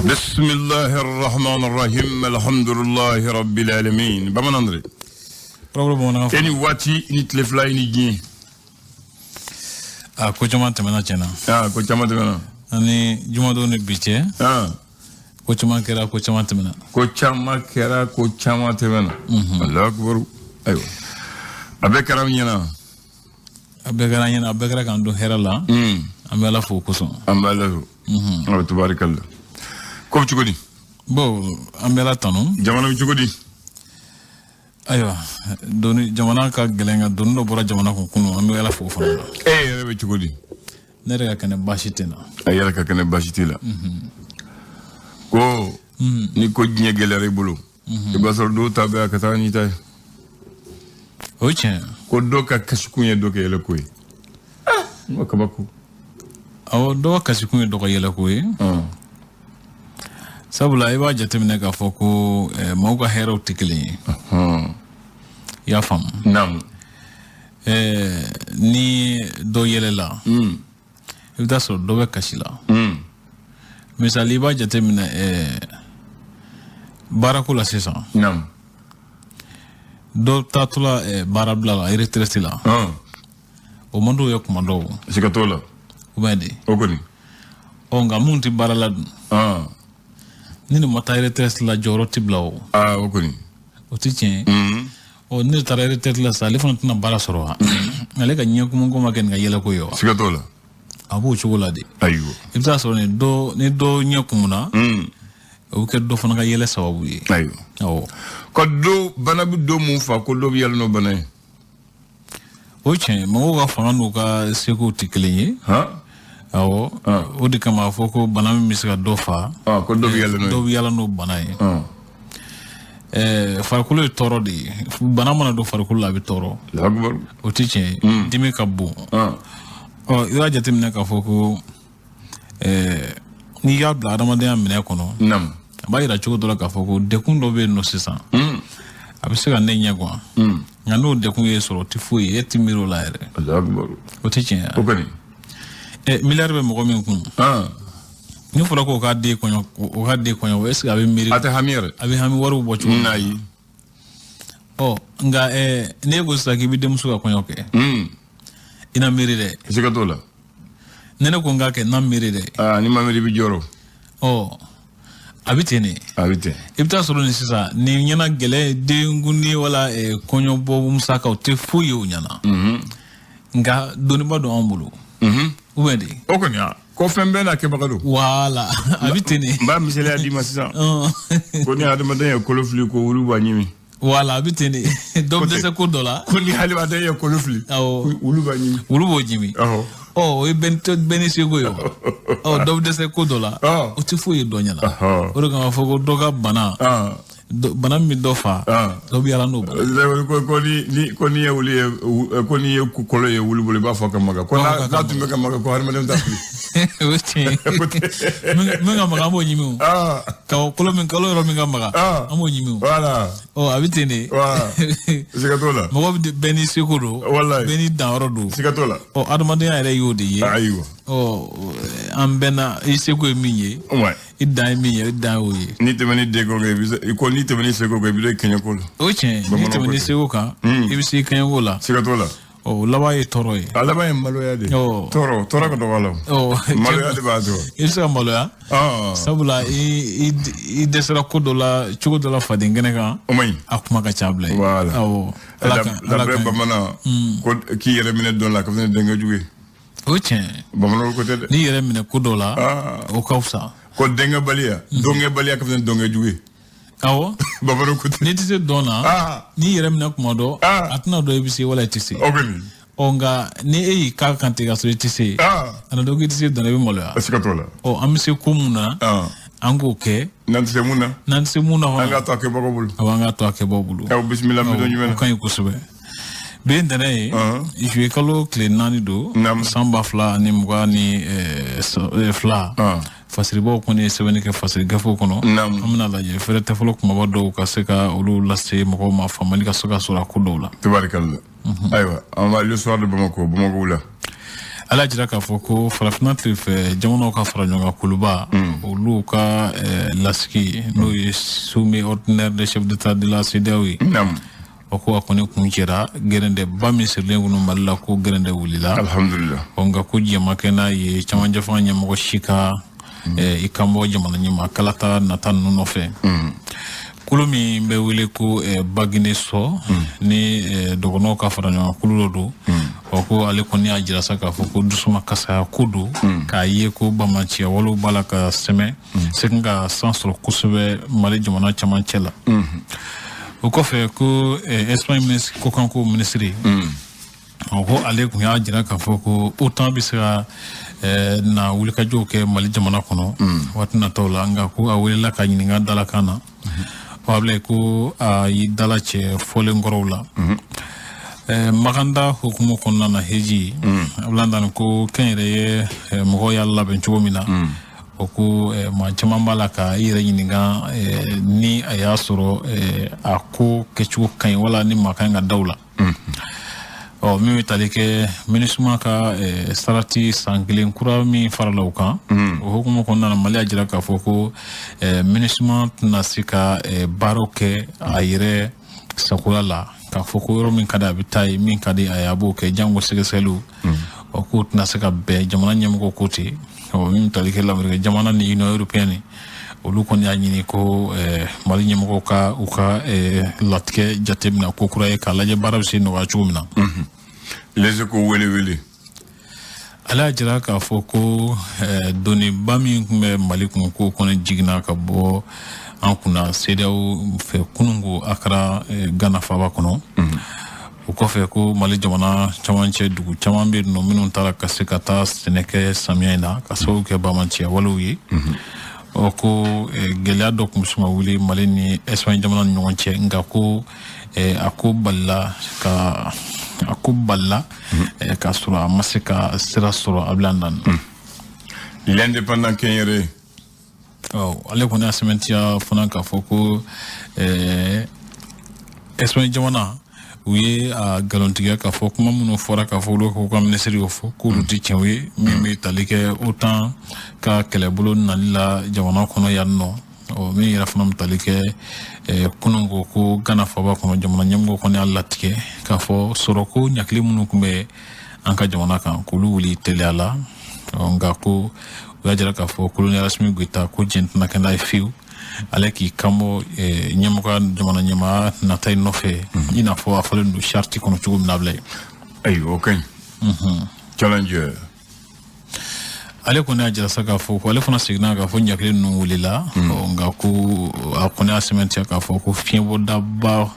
Bismillahirrahmanirrahim. Alhamdulillahi rabbil alamin. Baman André. Eni wati ni tlefla ni gien. Ko chama temena chena. Ko chama temena. Ani juma do ni biche. Ko chama kera ko chama temena. Ko chama kera ko chama temena. Allahu akbar. Ayo. Abekara nyana. Abekara kan do herala. Amela fo ko son. Amela. Tabarakallah. Ko chugodi. Bo amela tanu. Jamana chugodi. Ayo doni jamana ka gelenga donno bora jamana ko kuno amela fo fa. Rebe chugodi. Nere ka kene bashitena. Ayara ka kene bashitila. Ko ni ko gnye gelere bulu. Ibasol do tabe akata ni tay. Oche. Ko do ka kaskunye do ke yele koy. Makabaku. Awo do kaskunye do ko yele koy. Sabula iba jatemne ka foko mawga hero tikili. Ya fam. Nam. Ni do yele la. Ibda so do be kashila. Misali iba jatemne barakula sesa. Nam. Do tatula barabla la eritresila. O mando yo kumando. Sikatola. Ubedi. Okoni. Onga munti barala. Nini matayre test la joro tiblao. Okoni. O tichen. O ni tarayre test la salifon tina bara soroha. Alega nyakumungo maken nga yela ko yo. Sikatola. Abu chokolade. Ayo. Ibsa so ni do nyakumuna. O ke do fana nga yela sawabu yi. Ayo. Oh. Ko do bana bi do mu fa ko do yalla no bana. O chen mo ga fana no ka seko tiklinyi. Awo o de kama foko bana mi misika do fa ko do yalla no bana yi farkulo toro di bana mana do farkulo abi toro akbar o tiche dimi kabbu ira jatim ne ka foko ni ya bla adamade amine kono nam ba ira chugo do ka foko de kun do be no sisa abi se ga ne nyagwa ngano de kun ye soro tifuyi etimiro la ere akbar o tiche o kani milliard be mogo min kun ni fura ko ka de konyo est-ce que abi miri ate hamire abi hami waru bochu nayi nga ne go sa ki bi dem suka konyo ke ina miri de sikatola nene ko nga ke na miri de ni ma miri bi joro abite ibta soro ni sisa ni nyana gele de nguni wala konyo bo musaka o te fuyo nyana nga doni ba do ambulu Ubendi. Okoni ko fembe na ke bagado. Wala. Abitene. Ba misele adi masisa. Ko ni adama dan kolofli ko wulu ba nyimi. Wala abitene. Dob de se ko dola. Ko ni hali ba dan kolofli. Wulu ba nyimi. Wulu bo nyimi. E benisi go yo. Dob de se ko dola. O ti fo ye donya la. O ga ma fo ko doga bana. Bana mi dofa do bi ala no ko ni ye wuli ko ni ye ku kolo ye wuli bole ba fa kamaga ko na tumbe kamaga ko har madam tafi menga maga mo nyimi ka kolo men kolo ro menga maga amo nyimi wala abitene sikatola mo beni sikuro beni dawro sikatola adamade ya re yodi ye ayo ambena iseko eminye idai minye idai oye ni temeni dego ge ko ni temeni seko ge bi kenya ko oche ni temeni seko ka ibisi kenya ko la sikatola laba ye toro ye laba ye malo ya de toro ko do wala malo ya de ba do isa malo ya sabula i desera ko do la chugo do la fadingene ka akuma ka chabla wala la breba mana ko ki yere mine don la ka ne denga juwe oche bamano ko tede ni yere mine ko do la o kausa ko denga balia donge balia ka ne donga juwe awo bamano ko ni tise dona ni yere mine kuma do atna do ebisi wala tise ogani onga ni ka kante ga so tise ana do tise dona be molo ya sikatola amise kumuna ango ke nanse muna ho anga to ke bobulu bismillah mi do nyumena kan kusube ben dane je kalo kle nani do samba fla ni mwa ni fla fasiri bo ko ni sebeni ke fasiri gafo kono amna la je fere te folo kuma bodo ka se ka ulu lasse mo ma famali ka soka sura ko dola tabarakallah aywa on va le soir de Bamako wala ala jira k'a fɔ ko farafina tile fɛ jamanaw ka fara ɲɔgɔn kan kuluba olu ka lasigi n'o ye sommet ordinaire des chefs d'état de la CEDEAO ye o ko a kɔni kun cɛra gɛrɛndɛ ba min sirilen kɔnɔ Mali la ko gɛrɛndɛ wulila alhamdulillah nka ko jɛma kɛ n'a ye camancɛ fanga ɲɛmɔgɔ si ka i kan bɔ jamana ɲɛma kalata nata ninnu nɔfɛ kulu min bɛ wele ko Bagine sɔ ni dɔgɔnɔw ka fara ɲɔgɔn kulu dɔ don o ko ale kɔni y'a jira sa k'a fɔ ko dusuma kasaya ko don k'a ye ko bamaciya walew b'a la ka sɛmɛ segin ka san sɔrɔ kosɛbɛ Mali jamana camancɛ la o kɔfɛ ko Espagne kokanko minisiri o ko ale kun y'a jira k'a fɔ ko OTAN bɛ se ka na wulikajɔw kɛ Mali jamana kɔnɔ waati nataw la nka ko a welela ka ɲininka dalakan na wabila ko a y'i dala cɛ fɔlen kɔrɔw la maganda hukumu kɔnɔna na heji ablandani ko kɛn yɛrɛ ye mɔgɔw y'a labɛn cogo min na o ko maa caman b'a la ka i yɛrɛ ɲininka ni a y'a sɔrɔ a ko kɛcogo ka ɲi wala ni maa ka ɲi ka daw la min bɛ tali kɛ MINUSMA ka sarati san kelen kura min farala o kan o hukumu kɔnɔna na Mali y'a jira k'a fɔ ko MINUSMA tɛna se ka baaraw kɛ a yɛrɛ sagoya la k'a fɔ ko yɔrɔ min ka di a bɛ taa ye min ka di a ye a b'o kɛ jango sɛgɛsɛgɛliw o k'o tɛna se ka bɛn jamana ɲɛmɔgɔw ko ten min bɛ tali kɛ Amerikɛn jamana ni Union européenne olu kɔni y'a ɲini ko Mali ɲɛmɔgɔw ka u ka latigɛ jateminɛ ko kura ye k'a lajɛ baara bɛ se nɔgɔya cogo min na Les Échos wele ala y'a jira k'a fɔ ko doniba min tun bɛ Mali kun ko kɔni jiginna ka bɔ an kunna CEDEAO fɛ kununko Akara Gana faaba kɔnɔ o kɔfɛ ko Mali jamana camancɛ dugu caman bɛ yen nɔ minnu taara ka se ka taa sɛnɛ kɛ samiya in na ka sababu kɛ bamaciya walew ye o ko gɛlɛya dɔ tun bɛ sɔn ka wuli Mali ni Espagne jamana ni ɲɔgɔn cɛ nka ko a ko balila k'a sɔrɔ a ma se ka sira sɔrɔ a bila nan l'indépendant kɛn yɛrɛ ale kɔni y'a sɛmɛntiya fana k'a fɔ ko Espagne jamana u ye a galontigiya k'a fɔ kuma minnu fɔra k'a fɔ olu k'u ka minisiri y'o fɔ k'olu tɛ tiɲɛ ye min bɛ tali kɛ OTAN ka kɛlɛbolo nali la jamana kɔnɔ yan nɔ min yɛrɛ fana bɛ tali kɛ kununko ko Gana faaba kɔnɔ jamana ɲɛmɔgɔw kɔni y'a latigɛ k'a fɔ sɔrɔko ɲakili minnu tun bɛ an ka jamana kan k'olu wuli teliya la nka ko u y'a jira k'a fɔ colonel Assimi Goïta ko diɲɛ tɛna kɛ n'a ye fiyewu ale k'i kanbɔ ɲɛmɔgɔ jamana ɲɛmaa nata in nɔfɛ i n'a fɔ a fɔlen don charte kɔnɔ cogo min na bila ye ayiwa o ka ɲi challenger ale kɔni y'a jira sa k'a fɔ ko ale fana seginna k'a fɔ ɲakili ninnu wulila nka ko a kɔni y'a sɛmɛntiya k'a fɔ ko fiɲɛbɔdaba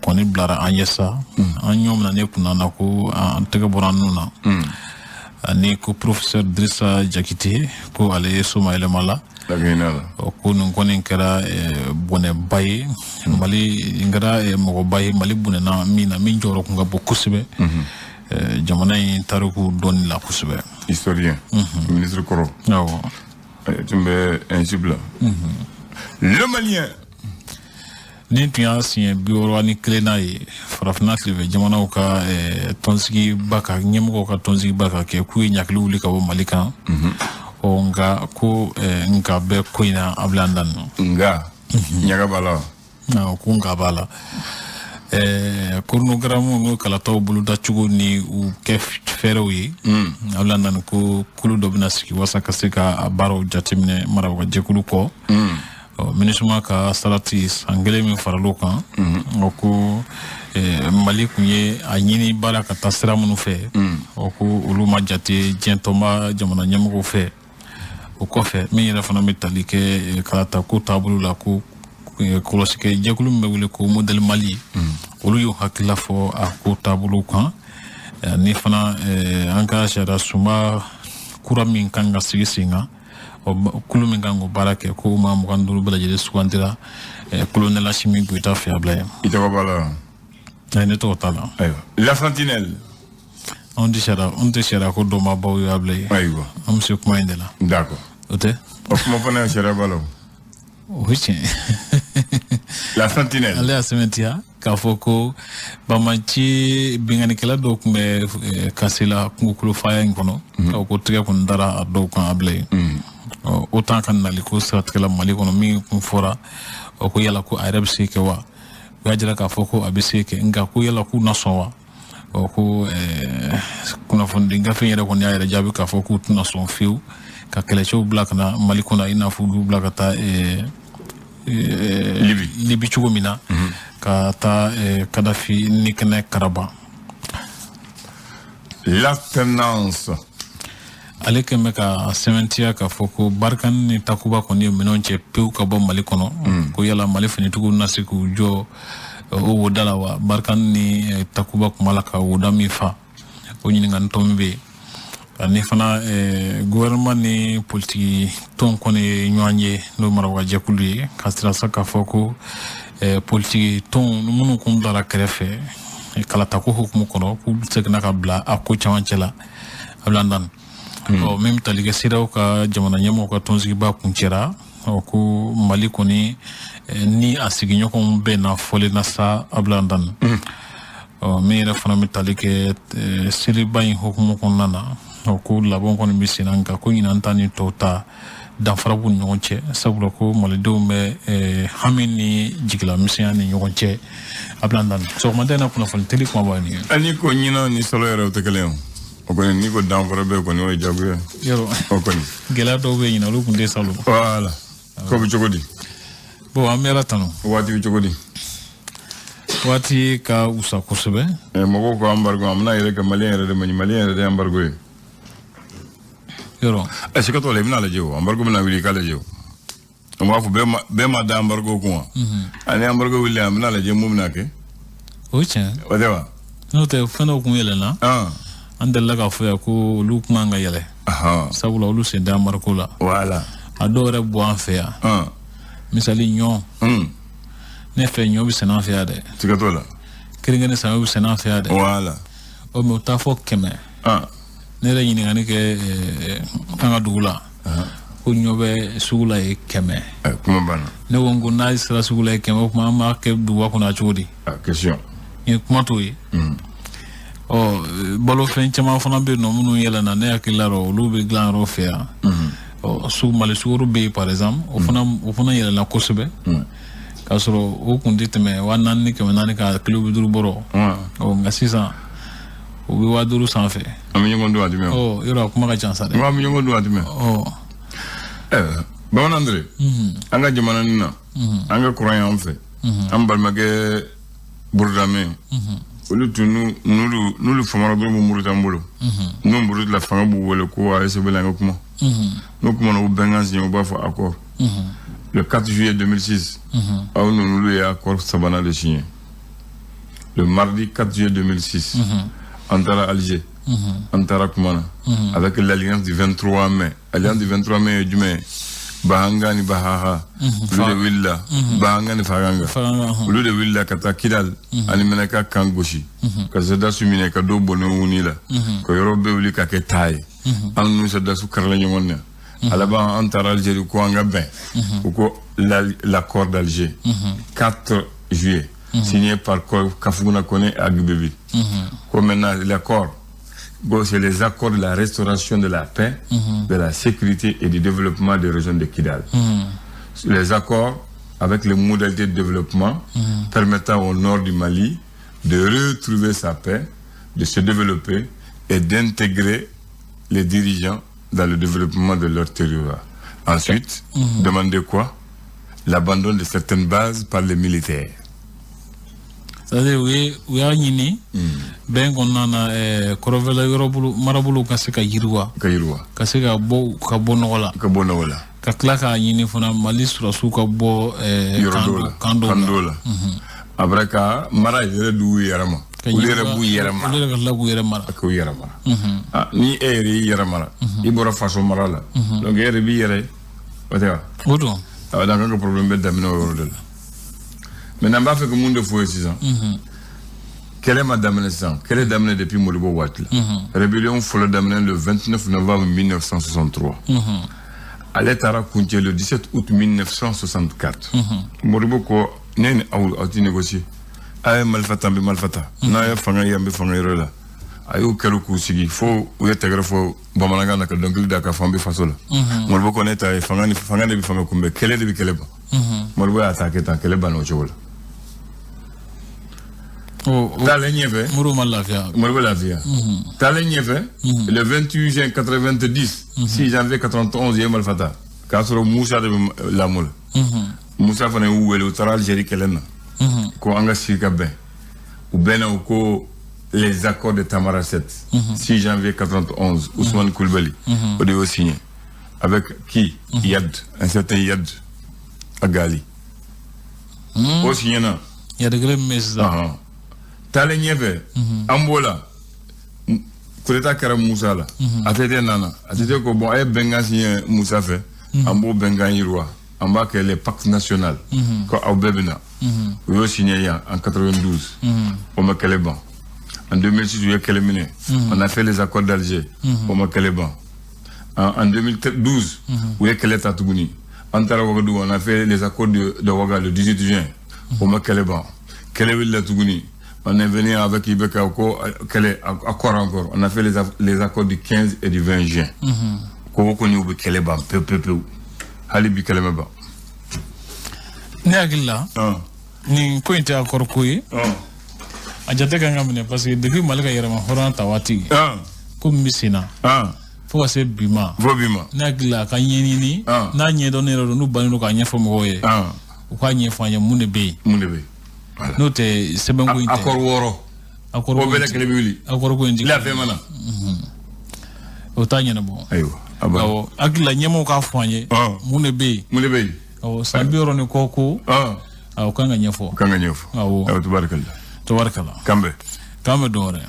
kɔni bilara an ye sa an ɲɔ mina ne kunna na ko an tɛgɛ bɔra an nun na ani ko professeur Drissa Jakite ko ale ye soma yɛlɛma la ko nin kɔni kɛra bɔnɛba ye Mali kɛra mɔgɔba ye Mali bɔnɛna min na min jɔyɔrɔ kun ka bon kosɛbɛ jamana in tariku dɔnni la kosɛbɛ historien ministre kɔrɔ awɔ tun bɛ insible le Malien ni tun y'a siɲɛ 61 n'a ye farafina tilefɛ jamanaw ka tɔnsigiba ka ɲɛmɔgɔw ka tɔnsigiba ka kɛ k'u ye ɲakili wuli ka bɔ Mali kan nka ko nka bɛ ko in na a bila an dan nka ɲaga b'a la ko nka b'a la coronogramme n'o kalataw boloda cogo ni u kɛ fɛɛrɛw ye a bila an dan ko kulu dɔ bɛna sigi walasa ka se ka a baaraw jateminɛ maraw ka jɛkulu kɔ MINUSMA ka sarati san kelen min faral'o kan o ko Mali kun ye a ɲini baara ka taa sira minnu fɛ o ko olu ma jate diɲɛtɔnba jamana ɲɛmɔgɔw fɛ o kɔfɛ min yɛrɛ fana bɛ tali kɛ kalata ko taabolo la ko kɔlɔsikɛ jɛkulu min bɛ wele ko modèle Mali olu y'o hakilila fɔ a ko taabolo kan ni fana an ka sariya sunba kura min kan ka sigi sen kan kulu min kan k'o baara kɛ ko maa 25 bɛɛ lajɛlen sugantira colonel Assimi Goïta fɛ a bila yen i tɔgɔ b'a la ne tɔgɔ t'a la la sentinelle anw tɛ sariya ko dɔnbabaw ye a bila yen ayiwa an bɛ se kuma in de la d'accord o tɛ o kuma fana ye sariya b'a la Oui, la sentinelle. Ale a sementia k'a fɔ ko Bamaci binganikɛla dɔw tun bɛ kasi la kungokolon faya in kɔnɔ k'a ko tigɛ kun dara a dɔw kan a bila yen o temps ka nali ko siratigɛla Mali kɔnɔ min kun fɔra o ko yala ko a yɛrɛ bɛ se kɛ wa u y'a jira k'a fɔ ko a bɛ se kɛ nka ko yala k'u na sɔn wa ko kunnafoni gafe yɛrɛ kɔni y'a yɛrɛ jaabi k'a fɔ k'u tɛna sɔn fiyewu ka kɛlɛcɛw bila ka na Mali kɔnɔ i n'a fɔ olu bila ka taa Libi cogo min na ka taa Kadafi ni kɛnɛ Karaba. L'alternance. Ale kɛmɛ ka sɛmɛntiya k'a fɔ ko Barikani ni Takuba kɔni ye minɛnw cɛ pewu ka bɔ Mali kɔnɔ ko yala Mali finitigiw na se k'u jɔ o woda la wa Barikani ni Takuba kuma la ka woda min fa o ɲininkali tɔ min bɛ yen ani fana gouvernement ni politique ton kɔni ye ɲɔgɔn ye n'o marawajɛkulu ye ka sira sa k'a fɔ ko politique ton minnu kun dara kɛrɛfɛ kalatako hukumu kɔnɔ k'u seginna ka bila a ko camancɛ la a bila dan min bɛ tali kɛ siraw ka jamana ɲɛmɔgɔw ka tɔnsigiba kun cɛra ko Mali kɔni ni a sigiɲɔgɔnw bɛɛ na fɔlen na sa a bila dan min yɛrɛ fana bɛ tali kɛ siriba in hukumu kɔnɔna na ko labɔn kɔni bɛ sen na nka ko ɲinan ta ni tɔw ta danfara b'u ni ɲɔgɔn cɛ sabula ko malidenw bɛ hami ni jigilamisɛnya ni ɲɔgɔn cɛ a bila dan sɔgɔmada in na kunnafoni teli kuma b'a ni ye. Ani ko ɲinan ni salo yɛrɛ o tɛ kelen o kɔni ni ko danfara bɛ kɔni o ye jagoya yɔrɔ o kɔni gɛlɛya dɔw bɛ ɲinan olu tun tɛ salo. Voilà ko bɛ cogo di. Bon an bɛ ala tanu. Waati bɛ cogo di. Waati ka wusa kosɛbɛ. Mɔgɔw ko embargo an bɛna yɛrɛ kɛ Maliyɛn yɛrɛ de ma Maliyɛn yɛrɛ de embargo ye. Yɔrɔ sikatɔ la i bɛna lajɛ o embargo bɛna wuli i k'a lajɛ o an b'a fɔ bɛɛ ma da embargo kun wa ani embargo wuli an bɛna lajɛ mun bɛna kɛ o ye tiɲɛ o tɛ wa n'o tɛ fɛn dɔw kun yɛlɛnna an delila k'a fɔ yan ko olu kuma kan ka yɛlɛ sabula olu sen tɛ embargo la voilà a dɔw yɛrɛ bɔ an fɛ yan misali ɲɔ ne fɛ ɲɔ bɛ sɛnɛ an fɛ yan dɛ sikatɔ la keninke saɲɔ bɛ sɛnɛ an fɛ yan dɛ voilà o mɛ u t'a fɔ 100 ne yɛrɛ ɲininkali kɛ an ka dugu la ko ɲɔ bɛ sugu la ye 100 kuma banna ne ko n ko n'a sera sugu la ye 100 o tuma an b'a kɛ duguba kɔnɔ cogo di question n ye kuma t'o ye balofɛn caman fana bɛ yen nɔ minnu yɛlɛnna ne hakili la olu bɛ dilan yɔrɔ fɛ yan Mali sukaro bɛ yen par exemple o fana yɛlɛnna kosɛbɛ k'a sɔrɔ o kun tɛ tɛmɛ 400 ni 400 ka kilo 50 bɔrɔ nka sisan o bɛ 5000 sanfɛ an bɛ ɲɔgɔn don a jumɛn yɔrɔ a kuma ka ca sa dɛ an bɛ ɲɔgɔn don a jumɛn Bamanan Andre an ka jamana nin na an ka kuran y'an fɛ an balimakɛ Burudame olu tun n'olu famara dɔrɔn bɛ muru t'an bolo n'u muru la fanga b'u wele ko a ye sɛbɛn an ka kuma n'u kuma na u bɛnkan signé u b'a fɔ accord le 4 juillet 2006 aw n'olu ye accord sabanan de signé le mardi 4 juillet 2006 on taara Alger on taara Kumana avec l'alliance du 23 mai alliance du 23 mai ye jumɛn Bahanga ni Bahaha olu de wulila Bahanga ni Faganga olu de wulila ka taa Kidal ani Menaka kan gosi ka sɔrɔdasiw minɛ ka dɔw bɔnnen wuni la ka yɔrɔ bɛɛ wuli ka kɛ taa ye an n'u sɔrɔdasiw karila ɲɔgɔn na a laban an taara Algérie ko an ka bɛn u ko l'accord d'Alger 4 juillet signé par Kafuguna Koné et Agbebi. Comme maintenant l'accord, c'est les accords de la restauration de la paix, de la sécurité et du développement des régions de Kidal. Les accords avec les modalités de développement permettant au nord du Mali de retrouver sa paix, de se développer et d'intégrer les dirigeants dans le développement de leur territoire. Ensuite, demander quoi? L'abandon de certaines bases par les militaires. C'est-à-dire u y'a ɲini bɛn kɔnɔna na kɔrɔfɛla yɔrɔ marabolo ka se ka yiriwa ka se ka bɔ nɔgɔ la ka tila k'a ɲini fana Mali surasiw ka bɔ kan dɔw la après ka mara yɛrɛ d'u yɛrɛ ma olu yɛrɛ b'u yɛrɛ mara olu yɛrɛ ka tila k'u yɛrɛ mara k'u yɛrɛ mara ni e yɛrɛ y'i yɛrɛ mara i bɔra faso mara la donc e yɛrɛ b'i yɛrɛ o tɛ wa o don donc an ka problème bɛ daminɛ o yɔrɔ de la maintenant b'a fɛ que mun de fɔ ye sisan kɛlɛ ma daminɛ sisan kɛlɛ daminɛ depuis Modibo waati la rébellion fɔlɔ daminɛ le 29 novembre 1963 ale taara kuncɛ le 17 août 1964 Modibo ko ne ni aw ti négocier a ye marifa ta n bɛ marifa ta n'a ye fanga ye an bɛ fanga yɔrɔ la a y'o kɛra k'u sigi fo u ye tɛgɛrɛ fɔ bamanankan na ka dɔnkili da ka fɔ an bɛ faso la Modibo ko ne ta ye fanga de bɛ fanga kunbɛn kɛlɛ de bɛ kɛlɛ ban Modibo y'a ta kɛ tan kɛlɛ banna o cogo la taalen ɲɛfɛ Modibo lafiya taalen ɲɛfɛ le 28 juin 90 6 janvier 91 ye marifa ta k'a sɔrɔ Musa de bɛ lamɔ la Musa fana y'u wele u taara Algérie kɛlɛ na ko an ka sigi ka bɛn u bɛnna u ko les accords de Tamaracet 6 janvier 91 Ousmane Coulibaly o de y'o signé avec qui Yad un certain Yad Agali o signé na Yad Agali mais ça taalen ɲɛfɛ an b'o la coup d'état kɛra Musa la ATT nana ATT ko bon a ye bɛnkan signé Musa fɛ an b'o bɛnkan yiriwa an b'a kɛ les pactes national ko aw bɛɛ bɛ na u y'o signé yan en 92 o ma kɛlɛ ban en 2006 u ye kɛlɛ minɛ on a fait les accords d'Alger o ma kɛlɛ ban en 2012 u ye kɛlɛ ta tuguni an taara Ouagadougou on a fait les accords de Ouaga le 18 juin o ma kɛlɛ ban kɛlɛ wulila tuguni on est venu avec Ibeka accord encore. On a fait les accords du 15 et du 20 juin. Ko ko ni u be kɛlɛ ban peu. Hali bi kɛlɛ ma ban. Ne hakilila ni ko in tɛ accord ko ye a jate kan ka minɛ parce que depuis Mali ka yɛrɛma hɔrɔnya ta waati ko min bɛ sen na fo ka se bi ma ne hakilila a ka ɲɛɲini n'a ɲɛdɔn yɛrɛ don n'u bannen don k'a ɲɛfɔ mɔgɔw ye u k'a ɲɛfɔ an ye mun de bɛ yen n'o tɛ sɛbɛnko in tɛ accord o bɛɛ kɛlɛ bɛ wuli accord ko in tɛ lafiya mana o t'a ɲɛnabɔ awɔ hakilila ɲɛmɔgɔw k'a fɔ an ye mun de bɛ yen awɔ san 60 ni kɔ ko awɔ kan ka ɲɛfɔ awɔ tubarikala kanbɛ dɔn wɛrɛ